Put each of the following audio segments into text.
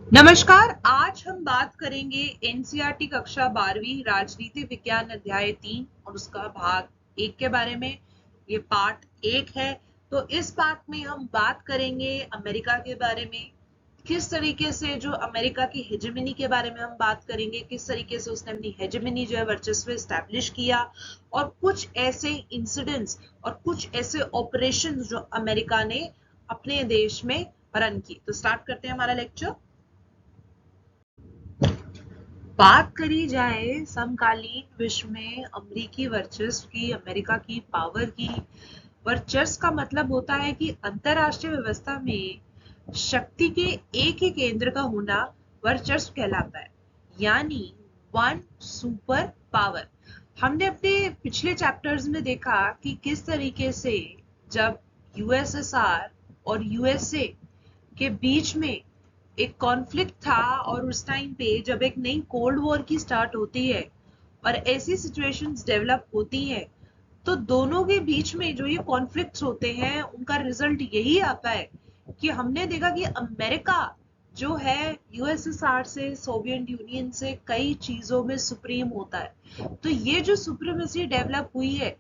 नमस्कार। आज हम बात करेंगे एनसीईआरटी कक्षा 12वीं राजनीति विज्ञान अध्याय 3 और उसका भाग 1 के बारे में। ये पार्ट 1 है। तो इस पार्ट में हम बात करेंगे अमेरिका के बारे में, किस तरीके से जो अमेरिका की हेजेमनी के बारे में हम बात करेंगे, किस तरीके से उसने अपनी हेजेमनी जो है वर्चस्व एस्टैब्लिश किया, और कुछ ऐसे इंसिडेंट्स और कुछ ऐसे ऑपरेशंस जो अमेरिका ने अपने देश में रन की। तो स्टार्ट करते हैं हमारा लेक्चर। बात करी जाए समकालीन विश्व में अमेरिकी वर्चस्व की, अमेरिका की पावर की। वर्चस्व का मतलब होता है कि अंतरराष्ट्रीय व्यवस्था में शक्ति के एक ही केंद्र का होना वर्चस्व कहलाता है, यानी वन सुपर पावर। हमने अपने पिछले चैप्टर्स में देखा कि किस तरीके से जब यूएसएसआर और यूएसए के बीच में एक कॉन्फ्लिक्ट था, और उस टाइम पे जब एक नई कोल्ड वॉर की स्टार्ट होती है और ऐसी सिचुएशंस डेवलप होती हैं, तो दोनों के बीच में जो ये कॉन्फ्लिक्ट्स होते हैं उनका रिजल्ट यही आता है कि हमने देखा कि अमेरिका जो है यूएसएसआर से, सोवियत यूनियन से कई चीजों में सुप्रीम होता है। तो ये जो सुप्रीमेसी डेवलप हुई है,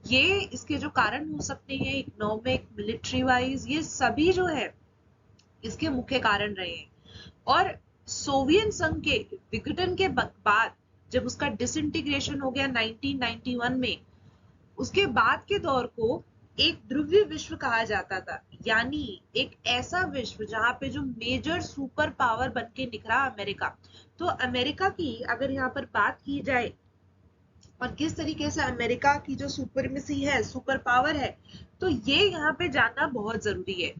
ये इसके जो कारण हो सकते हैं इकोनॉमिक, मिलिट्री वाइज, ये सभी जो है इसके मुख्य कारण रहे हैं। और सोवियत संघ के विघटन के बाद जब उसका डिसइंटीग्रेशन हो गया 1991 में, उसके बाद के दौर को एक ध्रुवीय विश्व कहा जाता था, यानी एक ऐसा विश्व जहां पे जो मेजर सुपर पावर बन के निखरा अमेरिका। तो अमेरिका की अगर यहाँ पर बात की जाए और किस तरीके से अमेरिका की जो सुपरमेसी है, सुपर पावर है, तो ये यहाँ पे जानना बहुत जरूरी है।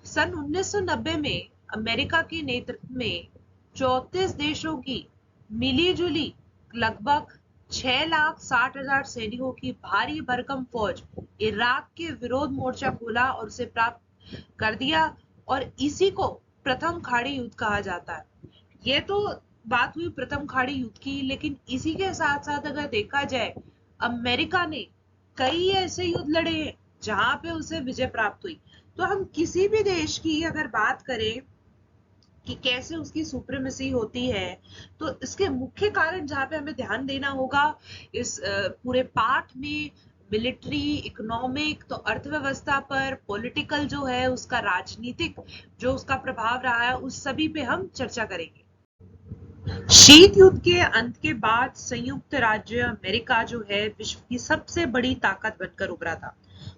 सन 1990 में अमेरिका के नेतृत्व में 34 देशों की मिली-जुली लगभग 6,60,000 सैनिकों की भारी भरकम फौज इराक के विरोध मोर्चा खोला और उसे प्राप्त कर दिया, और इसी को प्रथम खाड़ी युद्ध कहा जाता है। ये तो बात हुई प्रथम खाड़ी युद्ध की, लेकिन इसी के साथ साथ अगर देखा जाए, अमेरिका ने कई ऐसे युद्ध लड़े हैं जहां पे उसे विजय प्राप्त हुई। तो हम किसी भी देश की अगर बात करें कि कैसे उसकी सुप्रीमेसी होती है, तो इसके मुख्य कारण जहां पे हमें ध्यान देना होगा इस पूरे पाठ में, मिलिट्री, इकोनॉमिक, तो अर्थव्यवस्था पर, पॉलिटिकल जो है उसका, राजनीतिक जो उसका प्रभाव रहा है, उस सभी पे हम चर्चा करेंगे। शीत युद्ध के अंत के बाद संयुक्त राज्य अमेरिका जो है विश्व की सबसे बड़ी ताकत बनकर उभरा था,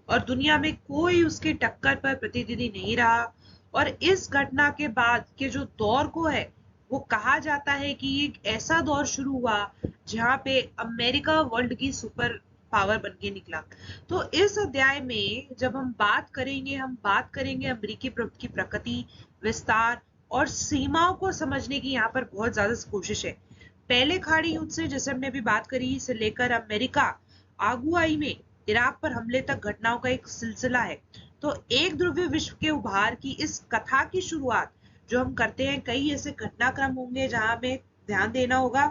और दुनिया में कोई उसके टक्कर पर प्रतिनिधि नहीं रहा। और इस घटना के बाद के जो दौर को है, वो कहा जाता है कि एक ऐसा दौर शुरू हुआ जहां पे अमेरिका वर्ल्ड की सुपर पावर बन के निकला। तो इस अध्याय में जब हम बात करेंगे अमेरिकी प्रभुत्व की प्रकृति, विस्तार और सीमाओं को समझने की यहाँ पर बहुत ज्यादा कोशिश है। पहले खाड़ी युद्ध से, जैसे हमने अभी बात करी, से लेकर अमेरिका आगुआई में इराक पर हमले तक घटनाओं का एक सिलसिला है। तो एक ध्रुवीय विश्व के उभार की इस कथा की शुरुआत जो हम करते हैं, कई ऐसे घटनाक्रम होंगे जहां हमें ध्यान देना होगा,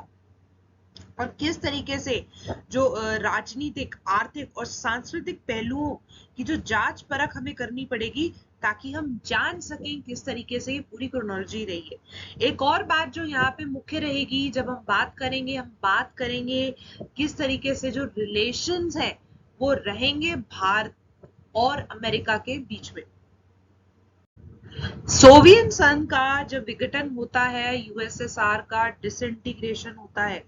और किस तरीके से जो राजनीतिक, आर्थिक और सांस्कृतिक पहलुओं की जो जांच परख हमें करनी पड़ेगी, ताकि हम जान सकें किस तरीके से ये पूरी क्रोनोलॉजी रही है। एक और बात जो यहाँ पे मुख्य रहेगी जब हम बात करेंगे किस तरीके से जो रिलेशंस है वो रहेंगे भारत और अमेरिका के बीच में। सोवियत संघ का जब विघटन होता है, यूएसएसआर का डिसइंटीग्रेशन होता है,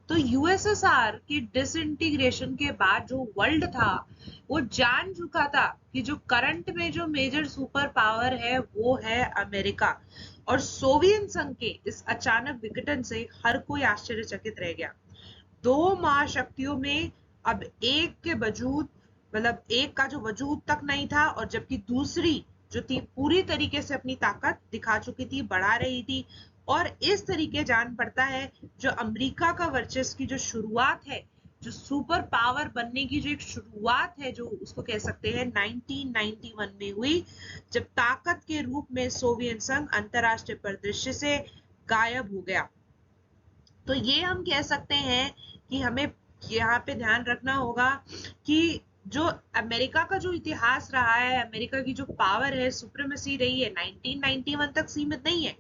तो यूएसएसआर के डिसइंटीग्रेशन के बाद जो वर्ल्ड था वो जान चुका था कि जो करंट में जो मेजर सुपर पावर है वो है अमेरिका। और सोवियत संघ के इस अचानक विघटन से हर कोई आश्चर्यचकित रह गया। दो महाशक्तियों में अब एक के वजूद, मतलब एक का जो वजूद तक नहीं था, और जबकि दूसरी जो थी पूरी तरीके से अपनी ताकत दिखा चुकी थी, बढ़ा रही थी। और इस तरीके जान पड़ता है जो अमेरिका का वर्चस्व की जो शुरुआत है, जो सुपर पावर बनने की जो एक शुरुआत है, जो उसको कह सकते हैं 1991 में हुई, जब ताकत के रूप में सोवियत संघ अंतरराष्ट्रीय परिदृश्य से गायब हो गया। तो ये हम कह सकते हैं कि हमें यहाँ पे ध्यान रखना होगा कि जो अमेरिका का जो इतिहास रहा है, अमेरिका की जो पावर है, सुप्रीमेसी रही है, 1991 तक सीमित नहीं है,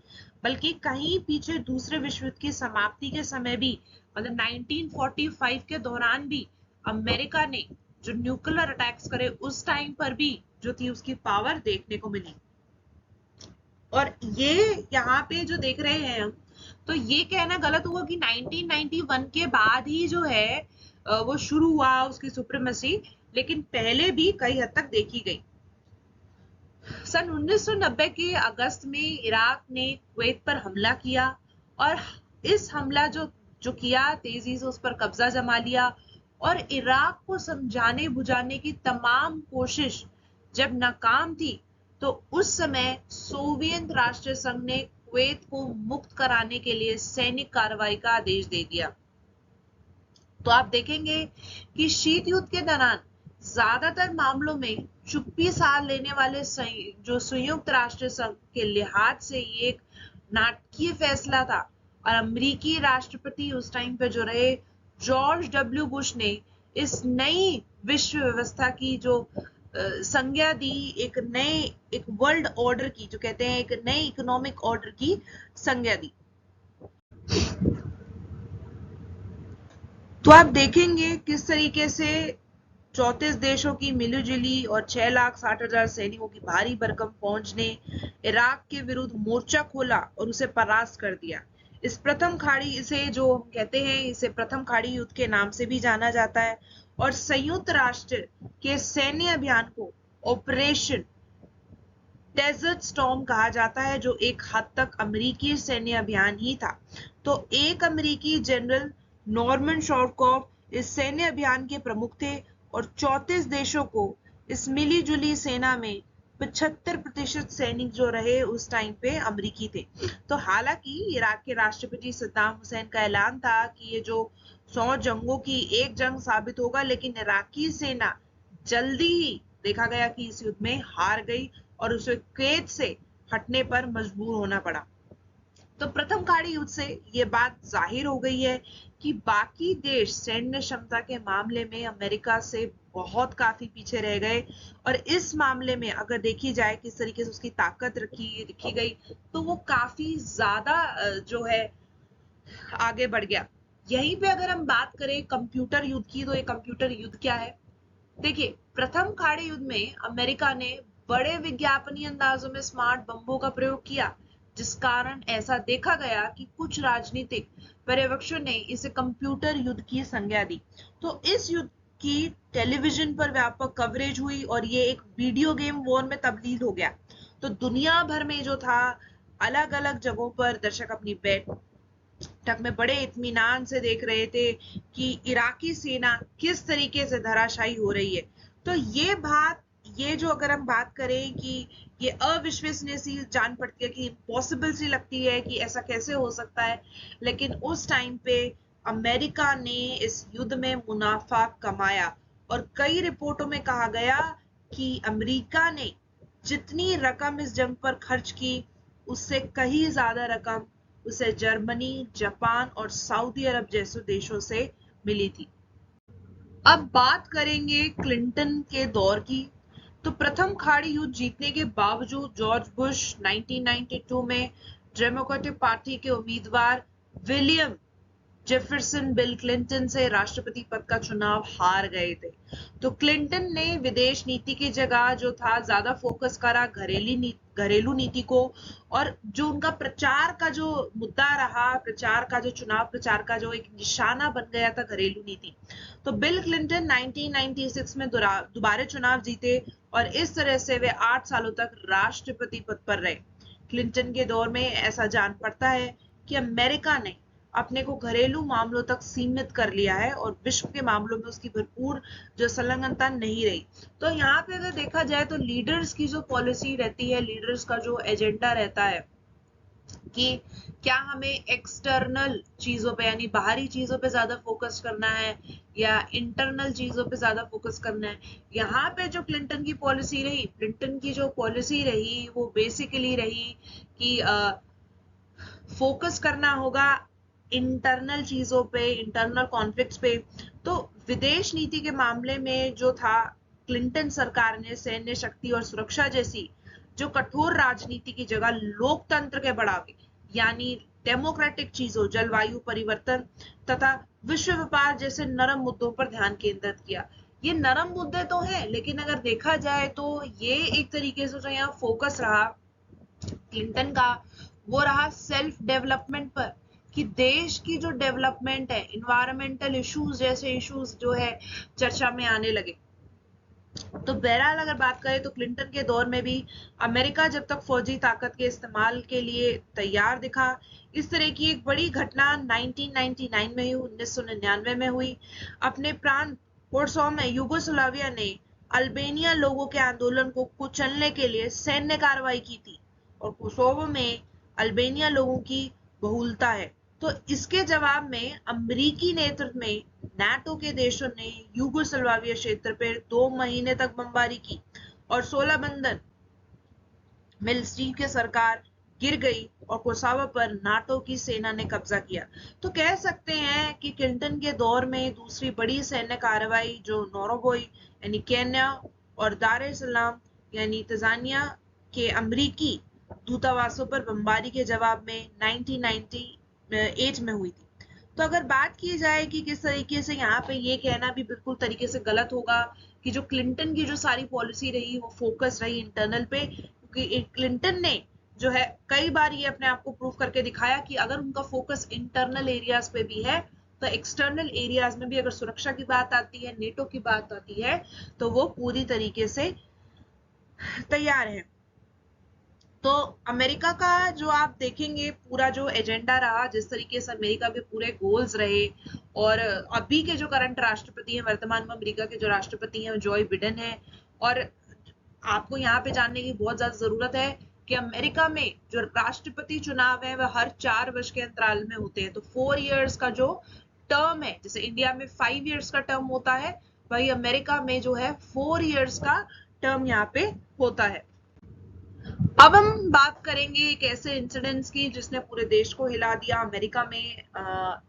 बल्कि कहीं पीछे दूसरे विश्व युद्ध की समाप्ति के समय भी, मतलब 1945 के दौरान भी अमेरिका ने जो न्यूक्लियर अटैक्स करे उस टाइम पर भी जो थी उसकी पावर देखने को मिली। और ये यहाँ पे जो देख रहे हैं हम, तो ये कहना गलत हुआ कि 1991 के बाद ही जो है वो शुरू हुआ उसकी सुप्रीमेसी, लेकिन पहले भी कई हद तक देखी गई। सन 1990 के अगस्त में इराक ने कुवैत पर हमला किया, और इस हमला जो जो किया, तेजी से उस पर कब्जा जमा लिया, और इराक को समझाने बुझाने की तमाम कोशिश जब नाकाम थी, तो उस समय सोवियत राष्ट्र संघ ने कुवैत को मुक्त कराने के लिए सैनिक कार्रवाई का आदेश दे दिया। तो आप देखेंगे कि शीत युद्ध के दौरान ज्यादातर मामलों में चुप्पी साध लेने वाले जो संयुक्त राष्ट्र संघ के लिहाज से ये एक नाटकीय फैसला था। और अमेरिकी राष्ट्रपति उस टाइम पे जो रहे, जॉर्ज डब्ल्यू बुश ने इस नई विश्व व्यवस्था की जो संज्ञा दी, एक वर्ल्ड ऑर्डर की, जो कहते हैं एक नई इकोनॉमिक ऑर्डर की संज्ञा दी। तो आप देखेंगे किस तरीके से 34 देशों की मिलीजुली और 6,60,000 सैनिकों की भारी भरकम फौज ने इराक के विरुद्ध मोर्चा खोला और उसे परास्त कर दिया। इस प्रथम खाड़ी, इसे जो हम कहते हैं, इसे प्रथम खाड़ी युद्ध के नाम से भी जाना जाता है, और संयुक्त राष्ट्र के सैन्य अभियान को ऑपरेशन डेजर्ट स्टॉर्म कहा जाता है, जो एक हद तक अमेरिकी सैन्य अभियान ही था। तो एक अमेरिकी जनरल नॉर्मन शॉर्टकॉफ इस सैन्य अभियान के प्रमुख थे, और 34 देशों को इस मिलीजुली सेना में 75% सैनिक जो रहे उस टाइम पे अमेरिकी थे। तो हालांकि इराक के राष्ट्रपति सद्दाम हुसैन का ऐलान था कि ये जो 100 जंगों की एक जंग साबित होगा, लेकिन इराकी सेना जल्दी ही देखा गया कि इस युद्ध में हार गई और उसे कुवैत से हटने पर मजबूर होना पड़ा। तो प्रथम खाड़ी युद्ध से ये बात जाहिर हो गई है कि बाकी देश सैन्य क्षमता के मामले में अमेरिका से बहुत काफी पीछे रह गए, और इस मामले में अगर देखी जाए किस तरीके से उसकी ताकत रखी गई, तो वो काफी ज्यादा जो है आगे बढ़ गया। यहीं पे अगर हम बात करें कंप्यूटर युद्ध की, तो ये कंप्यूटर युद्ध क्या है? देखिए, प्रथम खाड़ी युद्ध में अमेरिका ने बड़े विज्ञापनीय अंदाजों में स्मार्ट बमों का प्रयोग किया, जिस कारण ऐसा देखा गया कि कुछ राजनीतिक पर्यवेक्षकों ने इसे कंप्यूटर युद्ध की संज्ञा दी। तो इस युद्ध की टेलीविजन पर व्यापक कवरेज हुई और ये एक वीडियो गेम वॉर में तब्दील हो गया। तो दुनिया भर में जो था, अलग अलग जगहों पर दर्शक अपनी बैठक में बड़े इत्मीनान से देख रहे थे कि इराकी सेना किस तरीके से धराशायी हो रही है। तो ये जो अगर हम बात करें कि ये अविश्वसनीय सी जान पड़ती है, कि इम्पॉसिबल सी लगती है कि ऐसा कैसे हो सकता है, लेकिन उस टाइम पे अमेरिका ने इस युद्ध में मुनाफा कमाया। और कई रिपोर्टों में कहा गया कि अमेरिका ने जितनी रकम इस जंग पर खर्च की, उससे कहीं ज्यादा रकम उसे जर्मनी, जापान और सऊदी अरब जैसे देशों से मिली थी। अब बात करेंगे क्लिंटन के दौर की। तो प्रथम खाड़ी युद्ध जीतने के बावजूद जॉर्ज बुश 1992 में डेमोक्रेटिक पार्टी के उम्मीदवार विलियम जेफरसन बिल क्लिंटन से राष्ट्रपति पद का चुनाव हार गए थे। तो क्लिंटन ने विदेश नीति की जगह जो था ज्यादा फोकस करा घरेलू नीति को, और जो उनका प्रचार का जो मुद्दा रहा, प्रचार का जो चुनाव प्रचार का जो एक निशाना बन गया था, घरेलू नीति। तो बिल क्लिंटन 1996 में दोबारा चुनाव जीते, और इस तरह से वे 8 सालों तक राष्ट्रपति पद पर रहे। क्लिंटन के दौर में ऐसा जान पड़ता है कि अमेरिका ने अपने को घरेलू मामलों तक सीमित कर लिया है और विश्व के मामलों में उसकी भरपूर जो संलग्नता नहीं रही। तो यहाँ पे अगर देखा जाए तो लीडर्स की जो पॉलिसी रहती है, लीडर्स का जो एजेंडा रहता है कि क्या हमें एक्सटर्नल चीजों पे यानी बाहरी चीजों पे ज्यादा फोकस करना है या इंटरनल चीजों पे ज्यादा फोकस करना है। यहाँ पे जो क्लिंटन की पॉलिसी रही, क्लिंटन की जो पॉलिसी रही वो बेसिकली रही कि फोकस करना होगा इंटरनल चीजों पे, इंटरनल कॉन्फ्लिक्ट्स पे। तो विदेश नीति के मामले में जो था, क्लिंटन सरकार ने सैन्य शक्ति और सुरक्षा जैसी जो कठोर राजनीति की जगह लोकतंत्र के बढ़ावे यानी डेमोक्रेटिक चीजों, जलवायु परिवर्तन तथा विश्व व्यापार जैसे नरम मुद्दों पर ध्यान केंद्रित किया। ये नरम मुद्दे तो हैं, लेकिन अगर देखा जाए तो ये एक तरीके से जो यहाँ फोकस रहा क्लिंटन का, वो रहा सेल्फ डेवलपमेंट पर, कि देश की जो डेवलपमेंट है, इन्वायरमेंटल इश्यूज जैसे इश्यूज जो है चर्चा में आने लगे। तो बहरहाल अगर बात करें तो क्लिंटन के दौर में भी अमेरिका जब तक फौजी ताकत के इस्तेमाल के लिए तैयार दिखा, इस तरह की एक बड़ी घटना 1999 में हुई, 1999 में हुई। अपने प्रांत कोसोवो में यूगोस्लाविया ने अल्बेनिया लोगों के आंदोलन को कुचलने के लिए सैन्य कार्रवाई की थी, और कोसोवो में अल्बेनिया लोगों की बहुलता है। तो इसके जवाब में अमेरिकी नेतृत्व में नाटो के देशों ने यूगोस्लाविया क्षेत्र पर 2 महीने तक बमबारी की और 16 बंधन मिलिट्री की सरकार गिर गई और कोसोवो पर नाटो की सेना ने कब्जा किया। तो कह सकते हैं कि क्लिंटन के दौर में दूसरी बड़ी सैन्य कार्रवाई जो नोरोबोई यानी केन्या और दार एस सलाम यानी तंजानिया के अमेरिकी दूतावासों पर बमबारी के जवाब में 1998 में हुई थी। तो अगर बात की जाए कि किस तरीके से यहाँ पे ये कहना भी बिल्कुल तरीके से गलत होगा कि जो क्लिंटन की जो सारी पॉलिसी रही वो फोकस रही इंटरनल पे, क्योंकि क्लिंटन ने जो है कई बार ये अपने आप को प्रूव करके दिखाया कि अगर उनका फोकस इंटरनल एरियाज पे भी है तो एक्सटर्नल एरियाज में भी अगर सुरक्षा की बात आती है, नेटो की बात आती है, तो वो पूरी तरीके से तैयार है। तो अमेरिका का जो आप देखेंगे पूरा जो एजेंडा रहा, जिस तरीके से अमेरिका के पूरे गोल्स रहे, और अभी के जो करंट राष्ट्रपति हैं, वर्तमान में अमेरिका के जो राष्ट्रपति हैं जॉय बिडेन है। और आपको यहाँ पे जानने की बहुत ज्यादा जरूरत है कि अमेरिका में जो राष्ट्रपति चुनाव है वह हर 4 वर्ष के अंतराल में होते हैं। तो 4 इयर्स का जो टर्म है, जैसे इंडिया में 5 इयर्स का टर्म होता है, वही अमेरिका में जो है 4 इयर्स का टर्म यहाँ पे होता है। अब हम बात करेंगे एक ऐसे इंसिडेंट्स की जिसने पूरे देश को हिला दिया, अमेरिका में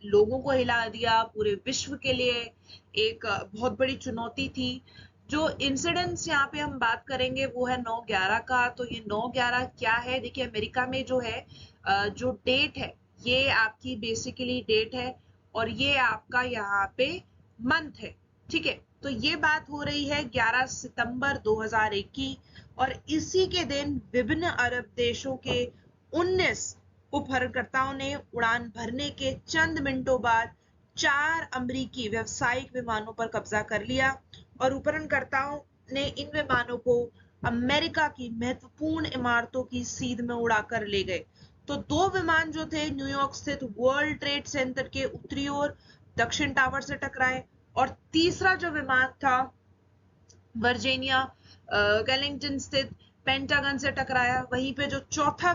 लोगों को हिला दिया, पूरे विश्व के लिए एक बहुत बड़ी चुनौती थी। जो इंसिडेंट्स यहाँ पे हम बात करेंगे वो है 9/11 का। तो ये 9/11 क्या है? देखिए अमेरिका में जो है जो डेट है ये आपकी बेसिकली डेट है, और ये आपका यहाँ पे मंथ है, ठीक है। तो ये बात हो रही है 11 सितंबर 2001 की, और इसी के दिन विभिन्न अरब देशों के 19 उपहरणकर्ताओं ने उड़ान भरने के चंद मिनटों बाद 4 अमेरिकी व्यावसायिक विमानों पर कब्जा कर लिया, और उपहरणकर्ताओं ने इन विमानों को अमेरिका की महत्वपूर्ण इमारतों की सीध में उड़ाकर ले गए। तो 2 विमान जो थे न्यूयॉर्क स्थित वर्ल्ड ट्रेड सेंटर के उत्तरी ओर दक्षिण टावर से टकराए, और तीसरा जो विमान था वर्जीनिया कैलिंगटन स्थित पेंटागन से टकराया। वहीं पे जो चौथा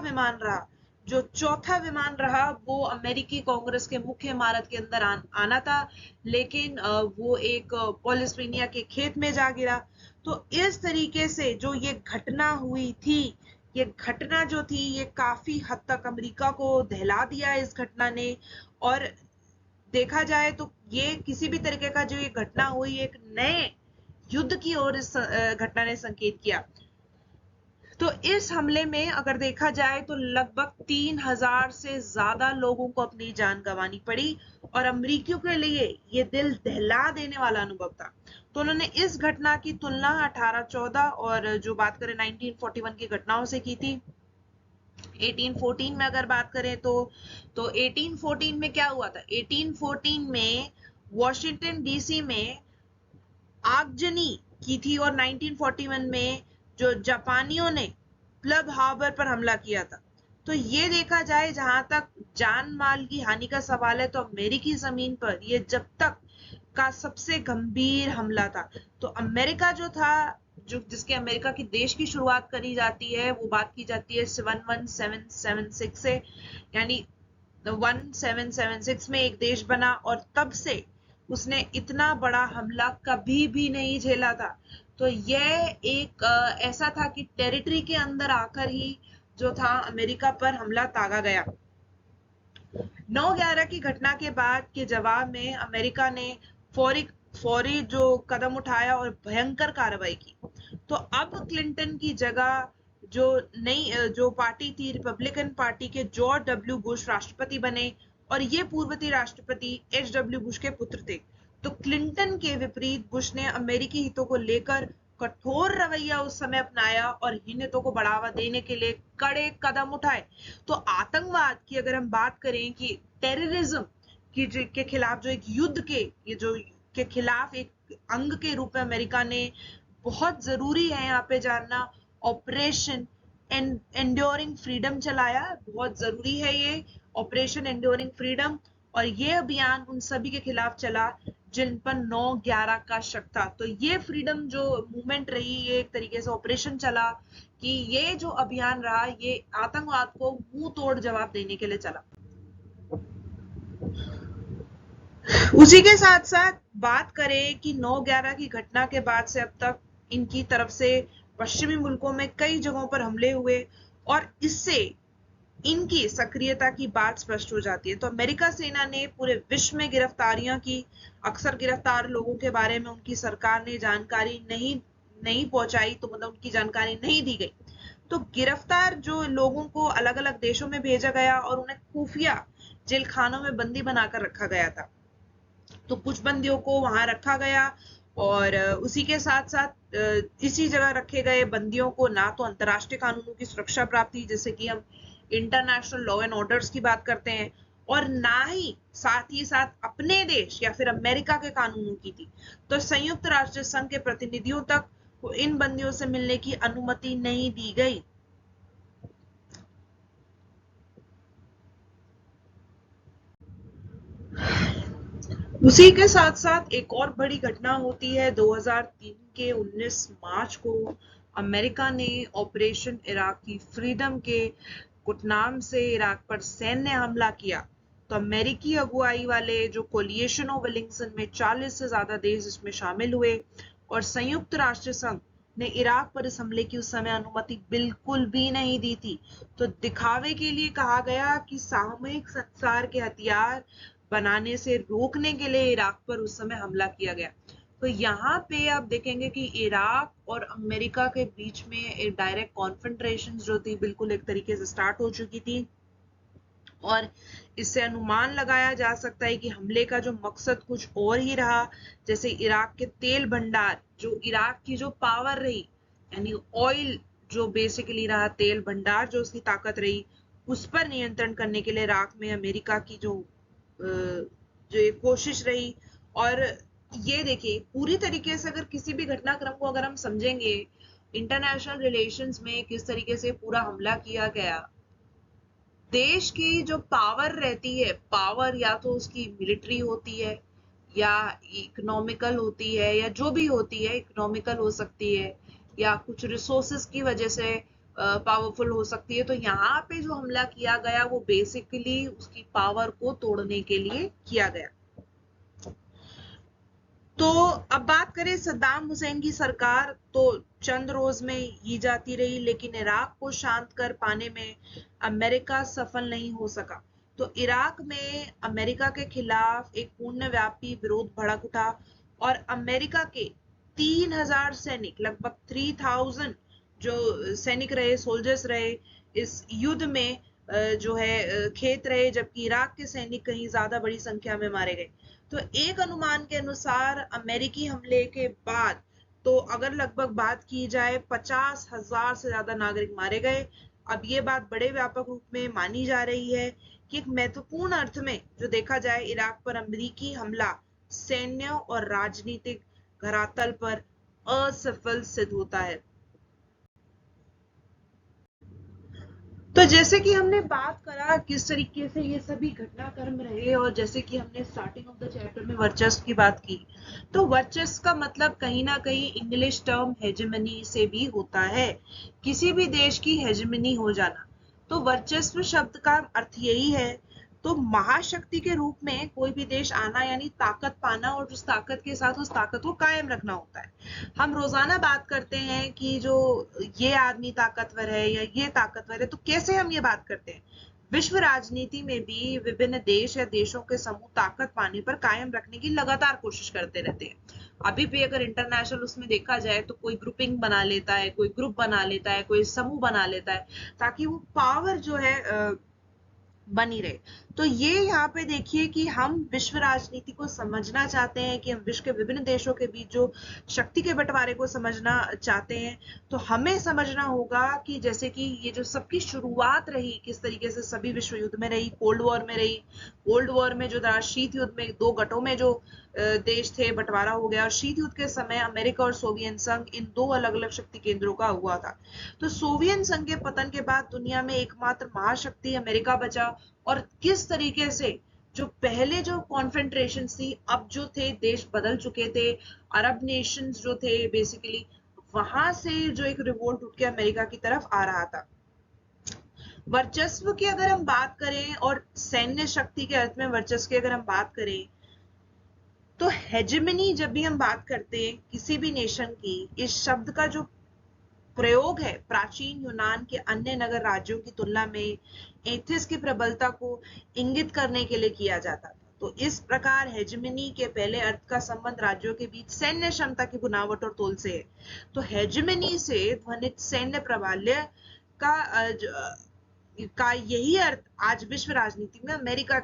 विमान रहा वो अमेरिकी कांग्रेस के मुख्य इमारत के अंदर आना था, लेकिन वो एक पॉलिस्पेनिया के खेत में जा गिरा। तो इस तरीके से जो ये घटना हुई थी, ये घटना जो थी ये काफी हद तक अमेरिका को दहला दिया इस घटना ने। और देखा जाए तो ये किसी भी तरीके का जो ये घटना हुई एक नए युद्ध की ओर इस घटना ने संकेत किया। तो इस हमले में अगर देखा जाए तो लगभग 3000 से ज्यादा लोगों को अपनी जान गंवानी पड़ी, और अमेरिकियों के लिए ये दिल दहला देने वाला अनुभव था। तो उन्होंने इस घटना की तुलना 1814 और जो बात करें 1941 की घटनाओं से की थी। 1814 में अगर बात करें तो 1814 में क्या हुआ था? 1814 में वॉशिंगटन डीसी में आगजनी की थी, और 1941 में जो जापानियों ने पर्ल हार्बर पर हमला किया था। तो ये देखा जाए जहां तक जान माल की हानि का सवाल है, तो अमेरिकी जमीन पर ये जब तक का सबसे गंभीर हमला था। तो अमेरिका जो था, जो जिसके अमेरिका की देश की शुरुआत करी जाती है, वो बात की जाती है 1776 से, यानी 1776 में एक देश बना, और तब से उसने इतना बड़ा हमला कभी भी नहीं झेला था। तो यह एक ऐसा था कि टेरिटरी के अंदर आकर ही जो था अमेरिका पर हमला तागा गया। 9/11 की घटना के बाद के जवाब में अमेरिका ने फौरी जो कदम उठाया और भयंकर कार्रवाई की। तो अब क्लिंटन की जगह जो नई जो पार्टी थी, रिपब्लिकन पार्टी के जॉर्ज डब्ल्यू बुश राष्ट्रपति बने, और ये पूर्ववर्ती राष्ट्रपति एच डब्ल्यू बुश के पुत्र थे। तो क्लिंटन के विपरीत बुश ने अमेरिकी हितों को लेकर कठोर रवैया उस समय अपनाया और इन हितों को बढ़ावा देने के लिए कड़े कदम उठाए। तो आतंकवाद की अगर हम बात करें कि टेररिज्म के खिलाफ जो एक युद्ध के ये जो के खिलाफ एक अंग के रूप में अमेरिका ने, बहुत जरूरी है यहाँ पे जानना, ऑपरेशन एंड्योरिंग फ्रीडम चलाया। बहुत जरूरी है ये ऑपरेशन एंड्योरिंग फ्रीडम, और ये अभियान उन सभी के खिलाफ चला जिन पर 9/11 का शक था। तो ये फ्रीडम जो मूवमेंट रही, ये एक तरीके से ऑपरेशन चला कि ये जो अभियान रहा, ये आतंकवाद को मुंह तोड़ जवाब देने के लिए चला। उसी के साथ साथ बात करें कि 9/11 की घटना के बाद से अब तक इनकी तरफ से पश्चिमी मुल्कों में कई जगहों पर हमले हुए, और इससे इनकी सक्रियता की बात स्पष्ट हो जाती है। तो अमेरिका सेना ने पूरे विश्व में गिरफ्तारियां की। अक्सर गिरफ्तार लोगों के बारे में उनकी सरकार ने जानकारी नहीं पहुंचाई, तो मतलब उनकी जानकारी नहीं दी गई। तो गिरफ्तार जो लोगों को अलग अलग देशों में भेजा गया और उन्हें खुफिया जेल खानों में बंदी बनाकर रखा गया था। तो कुछ बंदियों को वहां रखा गया, और उसी के साथ साथ इसी जगह रखे गए बंदियों को ना तो अंतर्राष्ट्रीय कानूनों की सुरक्षा प्राप्त थी, जैसे कि हम इंटरनेशनल लॉ एंड ऑर्डर्स की बात करते हैं, और ना ही साथ अपने देश या फिर अमेरिका के कानूनों की थी। तो संयुक्त राष्ट्र संघ के प्रतिनिधियों तक इन बंदियों से मिलने की अनुमति नहीं दी गई। उसी के साथ साथ एक और बड़ी घटना होती है 2003 के 19 मार्च को। अमेरिका ने ऑपरेशन इराकी फ्रीडम के गुटनाम से इराक पर सैन्य हमला किया। तो अमेरिकी अगुवाई वाले जो कोलिएशन ऑफ वेलिंगटन में 40 से ज्यादा देश इसमें शामिल हुए, और संयुक्त राष्ट्र संघ ने इराक पर इस हमले की उस समय अनुमति बिल्कुल भी नहीं दी थी। तो दिखावे के लिए कहा गया कि सामूहिक संसार के हथियार बनाने से रोकने के लिए इराक पर उस समय हमला किया गया। तो यहाँ पे आप देखेंगे कि इराक और अमेरिका के बीच में एक डायरेक्ट कॉन्फ्रंट्रेशन जो थी बिल्कुल एक तरीके से स्टार्ट हो चुकी थी, और इससे अनुमान लगाया जा सकता है कि हमले का जो मकसद कुछ और ही रहा। जैसे इराक के तेल भंडार, जो इराक की जो पावर रही, यानी ऑयल जो बेसिकली रहा, तेल भंडार जो उसकी ताकत रही, उस पर नियंत्रण करने के लिए इराक में अमेरिका की जो एक कोशिश रही। और ये देखिए पूरी तरीके से अगर किसी भी घटनाक्रम को अगर हम समझेंगे इंटरनेशनल रिलेशंस में किस तरीके से पूरा हमला किया गया, देश की जो पावर रहती है, पावर या तो उसकी मिलिट्री होती है या इकोनॉमिकल होती है, या जो भी होती है, इकोनॉमिकल हो सकती है या कुछ रिसोर्सेस की वजह से पावरफुल हो सकती है। तो यहाँ पे जो हमला किया गया वो बेसिकली उसकी पावर को तोड़ने के लिए किया गया। तो अब बात करें सद्दाम हुसैन की सरकार, तो चंद रोज में ही जाती रही, लेकिन इराक को शांत कर पाने में अमेरिका सफल नहीं हो सका। तो इराक में अमेरिका के खिलाफ एक पूर्णव्यापी विरोध भड़क उठा, और अमेरिका के 3000 सैनिक, लगभग 3000 जो सैनिक रहे, सोल्जर्स रहे, इस युद्ध में जो है खेत रहे, जबकि इराक के सैनिक कहीं ज्यादा बड़ी संख्या में मारे गए। तो एक अनुमान के अनुसार अमेरिकी हमले के बाद तो अगर लगभग बात की जाए 50,000 से ज्यादा नागरिक मारे गए। अब ये बात बड़े व्यापक रूप में मानी जा रही है कि एक महत्वपूर्ण अर्थ में जो देखा जाए इराक पर अमेरिकी हमला सैन्य और राजनीतिक धरातल पर असफल सिद्ध होता है। तो जैसे कि हमने बात करा किस तरीके से ये सभी घटनाक्रम रहे, और जैसे कि हमने स्टार्टिंग ऑफ द चैप्टर में वर्चस्व की बात की, तो वर्चस्व का मतलब कहीं ना कहीं इंग्लिश टर्म हेजेमनी से भी होता है, किसी भी देश की हेजेमनी हो जाना। तो वर्चस्व शब्द का अर्थ यही है। तो महाशक्ति के रूप में कोई भी देश आना यानी ताकत पाना, और उस ताकत के साथ उस ताकत को कायम रखना होता है। हम रोजाना बात करते हैं कि जो ये आदमी ताकतवर है या ये ताकतवर है, तो कैसे हम ये बात करते हैं? विश्व राजनीति में भी विभिन्न देश या देशों के समूह ताकत पाने पर कायम रखने की लगातार कोशिश करते रहते हैं। अभी भी अगर इंटरनेशनल उसमें देखा जाए तो कोई ग्रुपिंग बना लेता है, कोई ग्रुप बना लेता है, कोई समूह बना लेता है, ताकि वो पावर जो है बनी रहे। तो ये यहाँ पे देखिए कि हम विश्व राजनीति को समझना चाहते हैं, कि हम विश्व के विभिन्न देशों के बीच जो शक्ति के बंटवारे को समझना चाहते हैं, तो हमें समझना होगा कि जैसे कि ये जो सबकी शुरुआत रही, किस तरीके से सभी विश्व युद्ध में रही, कोल्ड वॉर में रही। कोल्ड वॉर में जो था, शीत युद्ध में दो गठों में जो देश थे, बंटवारा हो गया, और शीत युद्ध के समय अमेरिका और सोवियत संघ, इन दो अलग अलग शक्ति केंद्रों का हुआ था। तो सोवियत संघ के पतन के बाद दुनिया में एकमात्र महाशक्ति अमेरिका बचा, और किस तरीके से जो पहले जो कॉन्फेडरेशन थी, अब जो थे देश बदल चुके थे, अरब नेशंस जो थे बेसिकली, वहां से जो एक रिवोल्ट उठ के अमेरिका की तरफ आ रहा था। वर्चस्व की अगर हम बात करें और सैन्य शक्ति के अर्थ में वर्चस्व की अगर हम बात करें, तो हेजेमनी जब भी हम बात करते हैं किसी भी नेशन की, इस शब्द का जो प्रयोग है प्राचीन यूनान के अन्य नगर राज्यों की तुलना में एथिस की प्रबलता को इंगित करने के लिए किया जाता था। तो इस प्रकार हेजेमनी के पहले अर्थ का संबंध राज्यों के बीच सैन्य क्षमता की बुनावट और तोल से है। तो हेजेमनी से ध्वनित सैन्य प्राबल्य का यही अर्थ आज विश्व राजनीति में अमेरिका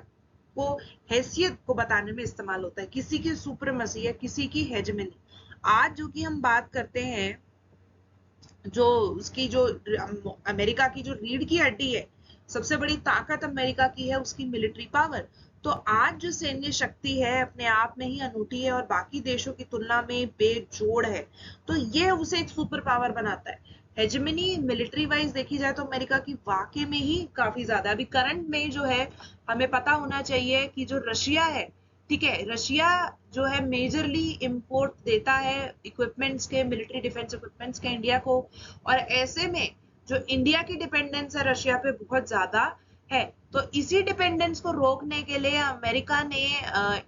को हैसियत को बताने में इस्तेमाल होता है, किसी की सुप्रीमेसी या किसी की हेजेमनी। आज जो कि हम बात करते हैं, जो उसकी जो अमेरिका की जो रीढ़ की हड्डी है, सबसे बड़ी ताकत अमेरिका की है उसकी मिलिट्री पावर। तो आज जो सैन्य शक्ति है अपने आप में ही अनूठी है और बाकी देशों की तुलना में बेजोड़ है। तो ये उसे एक सुपर पावर बनाता है। हेजेमनी मिलिट्री वाइज देखी जाए तो अमेरिका की वाकई में ही काफी ज्यादा। अभी करंट में जो है हमें पता होना चाहिए कि जो रशिया है, ठीक है, रशिया जो है मेजरली इंपोर्ट देता है इक्विपमेंट्स के, मिलिट्री डिफेंस इक्विपमेंट्स के इंडिया को। और ऐसे में जो इंडिया की डिपेंडेंस है रशिया पे बहुत ज्यादा है। तो इसी डिपेंडेंस को रोकने के लिए अमेरिका ने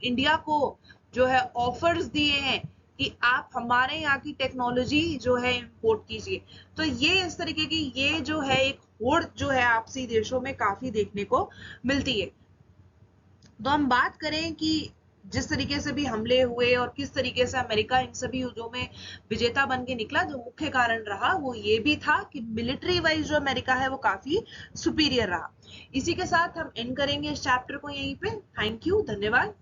इंडिया को जो है ऑफर्स दिए हैं कि आप हमारे यहाँ की टेक्नोलॉजी जो है इंपोर्ट कीजिए। तो ये इस तरीके की ये जो है एक होड़ जो है आपसी देशों में काफी देखने को मिलती है। तो हम बात करें कि जिस तरीके से भी हमले हुए और किस तरीके से अमेरिका इन सभी युद्धों में विजेता बन के निकला, जो मुख्य कारण रहा वो ये भी था कि मिलिट्री वाइज जो अमेरिका है वो काफी सुपीरियर रहा। इसी के साथ हम एंड करेंगे इस चैप्टर को यहीं पे। थैंक यू, धन्यवाद।